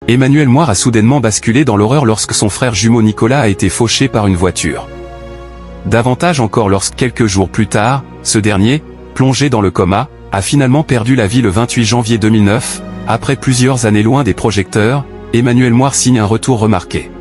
Emmanuel Moir a soudainement basculé dans l'horreur lorsque son frère jumeau Nicolas a été fauché par une voiture. Davantage encore lorsque quelques jours plus tard, ce dernier, plongé dans le coma, a finalement perdu la vie le 28 janvier 2009, après plusieurs années loin des projecteurs. Emmanuel Moir signe un retour remarqué.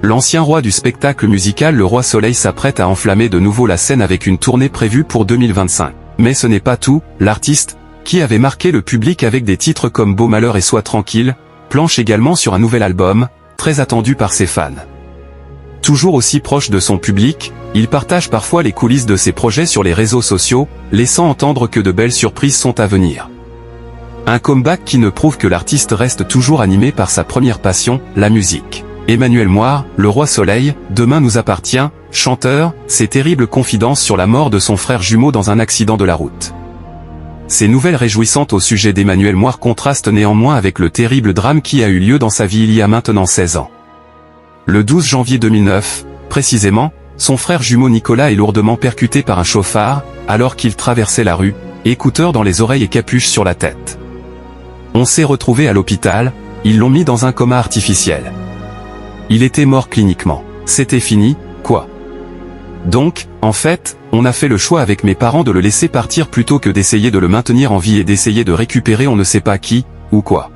L'ancien roi du spectacle musical Le Roi Soleil s'apprête à enflammer de nouveau la scène avec une tournée prévue pour 2025. Mais ce n'est pas tout, l'artiste, qui avait marqué le public avec des titres comme Beau Malheur et Sois tranquille, planche également sur un nouvel album, très attendu par ses fans. Toujours aussi proche de son public, il partage parfois les coulisses de ses projets sur les réseaux sociaux, laissant entendre que de belles surprises sont à venir. Un comeback qui ne prouve que l'artiste reste toujours animé par sa première passion, la musique. Emmanuel Moir, Le Roi Soleil, Demain nous appartient, chanteur, ses terribles confidences sur la mort de son frère jumeau dans un accident de la route. Ces nouvelles réjouissantes au sujet d'Emmanuel Moir contrastent néanmoins avec le terrible drame qui a eu lieu dans sa vie il y a maintenant 16 ans. Le 12 janvier 2009, précisément, son frère jumeau Nicolas est lourdement percuté par un chauffard, alors qu'il traversait la rue, écouteurs dans les oreilles et capuche sur la tête. On s'est retrouvé à l'hôpital, ils l'ont mis dans un coma artificiel. Il était mort cliniquement. C'était fini, quoi. Donc, en fait, on a fait le choix avec mes parents de le laisser partir plutôt que d'essayer de le maintenir en vie et d'essayer de récupérer on ne sait pas qui, ou quoi.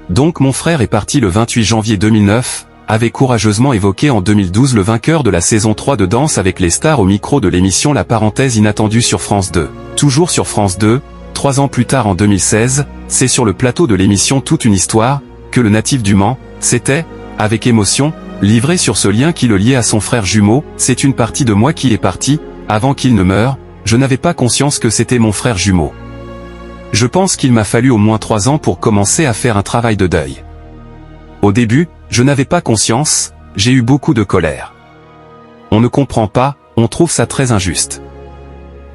Donc mon frère est parti le 28 janvier 2009, avait courageusement évoqué en 2012 le vainqueur de la saison 3 de Danse avec les stars au micro de l'émission La Parenthèse inattendue sur France 2. Toujours sur France 2, 3 ans plus tard en 2016, c'est sur le plateau de l'émission Toute une histoire, que le natif du Mans, s'était, avec émotion, livré sur ce lien qui le liait à son frère jumeau. C'est une partie de moi qui est partie, avant qu'il ne meure, je n'avais pas conscience que c'était mon frère jumeau. Je pense qu'il m'a fallu au moins 3 ans pour commencer à faire un travail de deuil. Au début, je n'avais pas conscience, j'ai eu beaucoup de colère. On ne comprend pas, on trouve ça très injuste.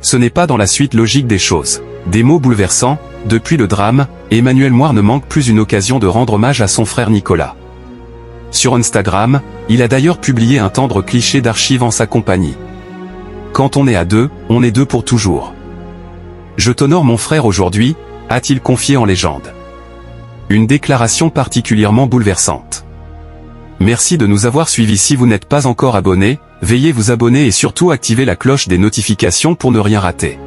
Ce n'est pas dans la suite logique des choses. Des mots bouleversants, depuis le drame, Emmanuel Moir ne manque plus une occasion de rendre hommage à son frère Nicolas. Sur Instagram, il a d'ailleurs publié un tendre cliché d'archives en sa compagnie. Quand on est à deux, on est deux pour toujours. Je t'honore mon frère aujourd'hui, a-t-il confié en légende. Une déclaration particulièrement bouleversante. Merci de nous avoir suivis. Si vous n'êtes pas encore abonné, veuillez vous abonner et surtout activer la cloche des notifications pour ne rien rater.